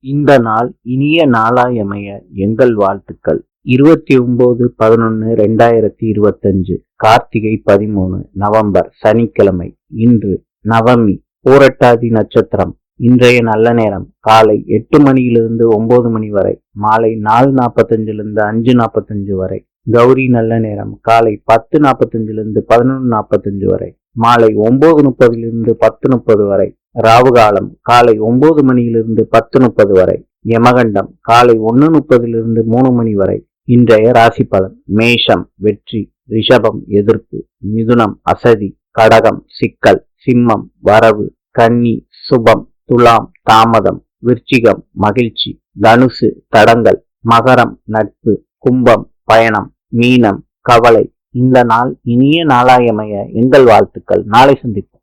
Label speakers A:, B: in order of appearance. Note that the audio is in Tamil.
A: இந்த நாள் இனிய நாளாயமைய எங்கள் வாழ்த்துக்கள். 29/11/2025 கார்த்திகை 13 நவம்பர் சனிக்கிழமை. இன்று நவமி, பூரட்டாதி நட்சத்திரம். இன்றைய நல்ல நேரம் காலை 8 மணியிலிருந்து 9 மணி வரை, மாலை 4:45 5:45 வரை. கௌரி நல்ல நேரம் காலை 10:45 11:45 வரை, மாலை 9:30 10:30 வரை. ராவுகாலம் காலை 9 மணியிலிருந்து 10:30 வரை. யமகண்டம் காலை 1:30 3 மணி வரை. இன்றைய ராசி பலன்: மேஷம் வெற்றி, ரிஷபம் எதிர்ப்பு, மிதுனம் அசதி, கடகம் சிக்கல், சிம்மம் வரவு, கன்னி சுபம், துலாம் தாமதம், விருச்சிகம் மகிழ்ச்சி, தனுசு தடங்கல், மகரம் நட்பு, கும்பம் பயணம், மீனம் கவலை. இந்த நாள் இனிய நாளாயமைய எங்கள் வாழ்த்துக்கள். நாளை சந்திப்போம்.